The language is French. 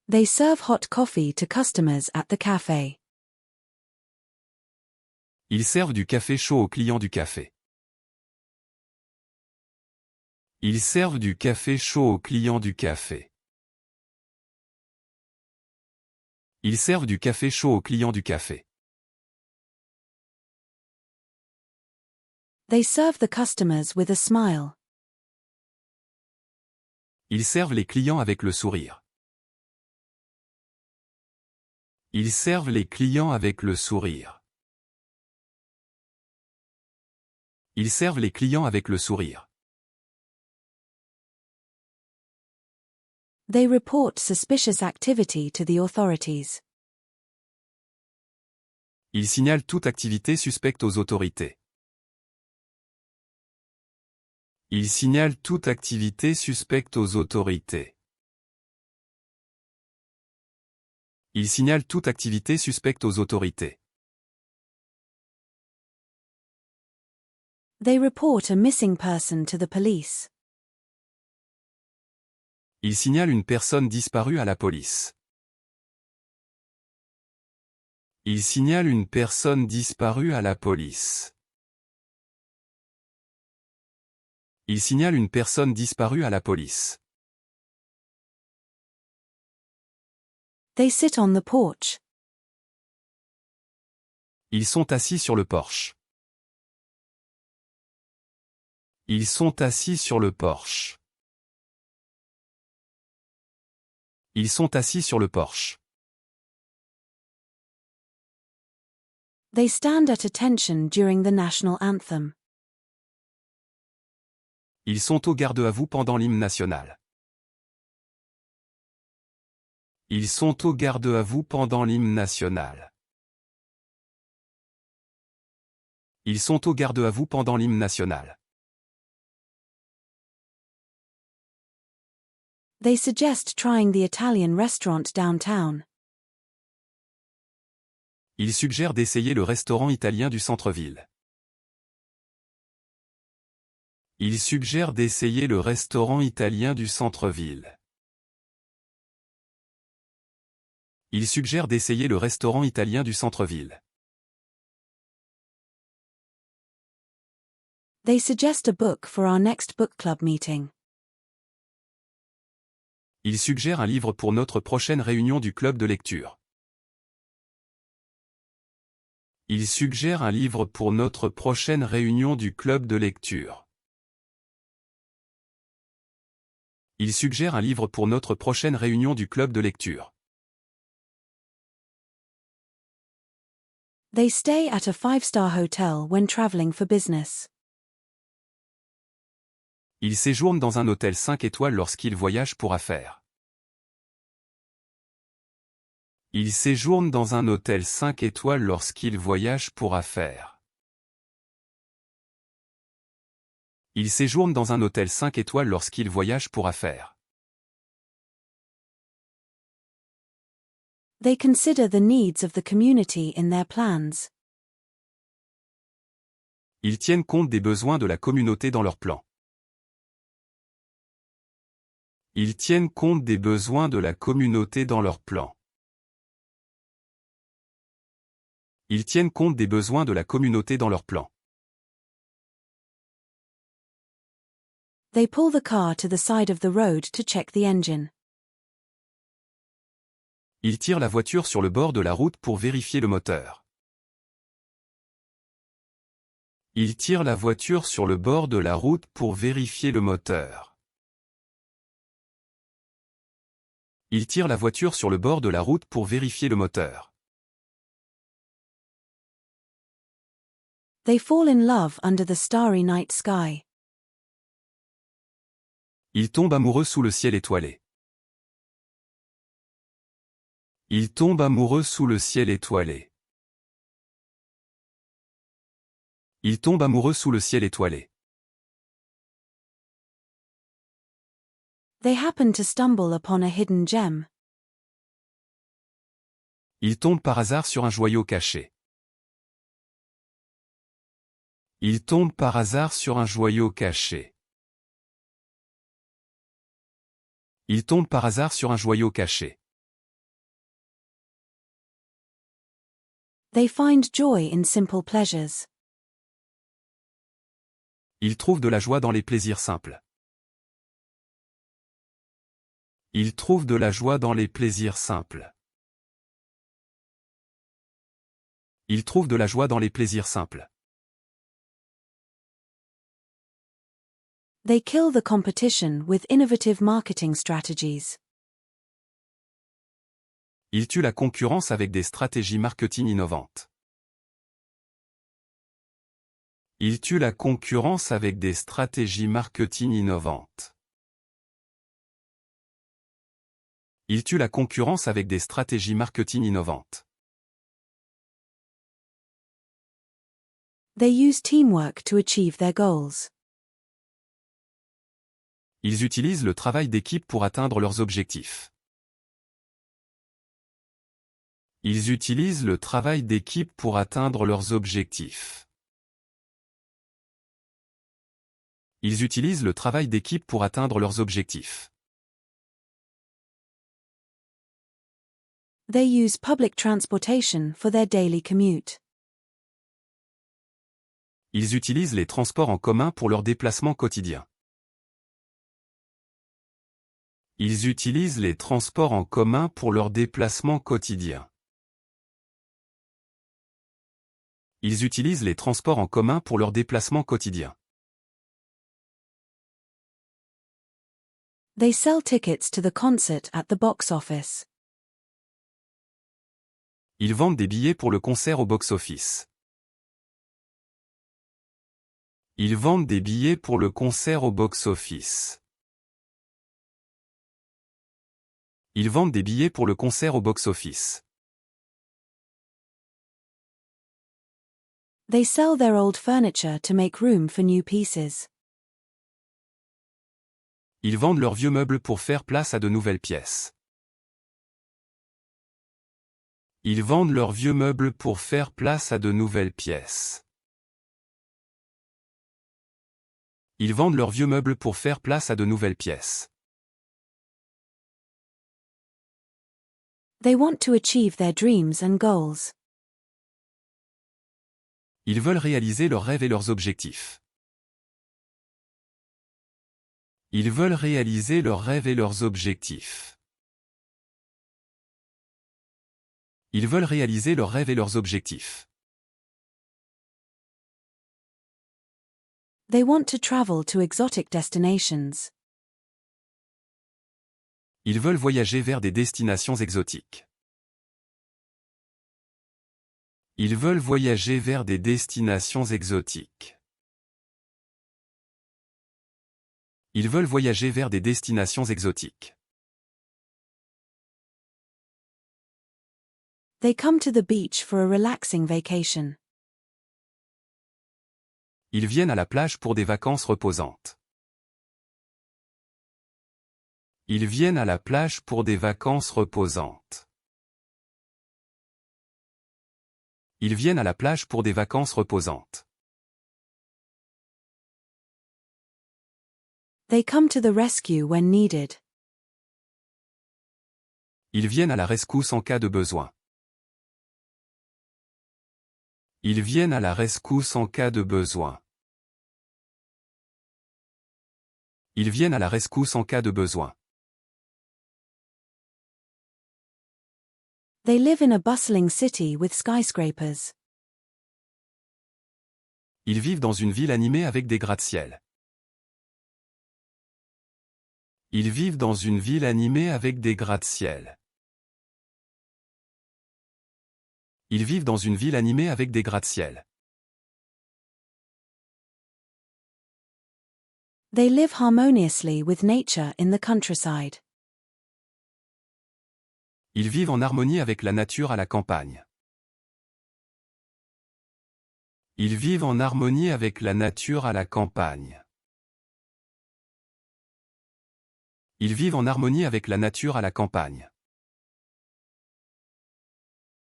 They serve hot coffee to customers at the cafe. Ils servent du café chaud aux clients du café. Ils servent du café chaud aux clients du café. Ils servent du café chaud aux clients du café. They serve the customers with a smile. Ils servent les clients avec le sourire. Ils servent les clients avec le sourire. Ils servent les clients avec le sourire. They report suspicious activity to the authorities. Ils signalent toute activité suspecte aux autorités. Ils signalent toute activité suspecte aux autorités. Ils signalent toute activité suspecte aux autorités. They report a missing person to the police. Ils signalent une personne disparue à la police. Ils signalent une personne disparue à la police. Ils signalent une personne disparue à la police. They sit on the porch. Ils sont assis sur le porche. Ils sont assis sur le porche. Ils sont assis sur le porche. They stand at attention during the national anthem. Ils sont au garde à vous pendant l'hymne national. Ils sont au garde à vous pendant l'hymne national. Ils sont au garde à vous pendant l'hymne national. They suggest trying the Italian restaurant downtown. Ils suggèrent d'essayer le restaurant italien du centre-ville. Ils suggèrent d'essayer le restaurant italien du centre-ville. Ils suggèrent d'essayer le restaurant italien du centre-ville. They suggest a book for our next book club meeting. Ils suggèrent un livre pour notre prochaine réunion du club de lecture. Ils suggèrent un livre pour notre prochaine réunion du club de lecture. Ils suggèrent un livre pour notre prochaine réunion du club de lecture. They stay at a 5-star hotel when traveling for business. Ils séjournent dans un hôtel 5 étoiles lorsqu'ils voyagent pour affaires. Ils séjournent dans un hôtel 5 étoiles lorsqu'ils voyagent pour affaires. Ils séjournent dans un hôtel 5 étoiles lorsqu'ils voyagent pour affaires. They consider the needs of the community in their plans. Ils tiennent compte des besoins de la communauté dans leurs plans. Ils tiennent compte des besoins de la communauté dans leurs plans. Ils tiennent compte des besoins de la communauté dans leurs plans. They pull the car to the side of the road to check the engine. Ils tirent la voiture sur le bord de la route pour vérifier le moteur. Ils tirent la voiture sur le bord de la route pour vérifier le moteur. Ils tirent la voiture sur le bord de la route pour vérifier le moteur. They fall in love under the starry night sky. Ils tombent amoureux sous le ciel étoilé. Ils tombent amoureux sous le ciel étoilé. Ils tombent amoureux sous le ciel étoilé. They happen to stumble upon a hidden gem. Ils tombent par hasard sur un joyau caché. Ils tombent par hasard sur un joyau caché. Ils tombent par hasard sur un joyau caché. They find joy in simple pleasures. Ils trouvent de la joie dans les plaisirs simples. Ils trouvent de la joie dans les plaisirs simples. Ils trouvent de la joie dans les plaisirs simples. They kill the competition with innovative marketing strategies. Ils tuent la concurrence avec des stratégies marketing innovantes. Ils tuent la concurrence avec des stratégies marketing innovantes. Ils tuent la concurrence avec des stratégies marketing innovantes. They use teamwork to achieve their goals. Ils utilisent le travail d'équipe pour atteindre leurs objectifs. Ils utilisent le travail d'équipe pour atteindre leurs objectifs. Ils utilisent le travail d'équipe pour atteindre leurs objectifs. They use public transportation for their daily commute. Ils utilisent les transports en commun pour leurs déplacements quotidiens. Ils utilisent les transports en commun pour leurs déplacements quotidiens. Ils utilisent les transports en commun pour leurs déplacements quotidiens. They sell tickets to the concert at the box office. Ils vendent des billets pour le concert au box-office. Ils vendent des billets pour le concert au box-office. Ils vendent des billets pour le concert au box-office. They sell their old furniture to make room for new pieces. Ils vendent leurs vieux meubles pour faire place à de nouvelles pièces. Ils vendent leurs vieux meubles pour faire place à de nouvelles pièces. Ils vendent leurs vieux meubles pour faire place à de nouvelles pièces. They want to achieve their dreams and goals. Ils veulent réaliser leurs rêves et leurs objectifs. Ils veulent réaliser leurs rêves et leurs objectifs. Ils veulent réaliser leurs rêves et leurs objectifs. They want to travel to exotic destinations. Ils veulent voyager vers des destinations exotiques. Ils veulent voyager vers des destinations exotiques. Ils veulent voyager vers des destinations exotiques. They come to the beach for a relaxing vacation. Ils viennent à la plage pour des vacances reposantes. Ils viennent à la plage pour des vacances reposantes. Ils viennent à la plage pour des vacances reposantes. They come to the rescue when needed. Ils viennent à la rescousse en cas de besoin. Ils viennent à la rescousse en cas de besoin. Ils viennent à la rescousse en cas de besoin. They live in a bustling city with skyscrapers. Ils vivent dans une ville animée avec des gratte-ciel. Ils vivent dans une ville animée avec des gratte-ciel. Ils vivent dans une ville animée avec des gratte-ciel. They live harmoniously with nature in the countryside. Ils vivent en harmonie avec la nature à la campagne. Ils vivent en harmonie avec la nature à la campagne. Ils vivent en harmonie avec la nature à la campagne.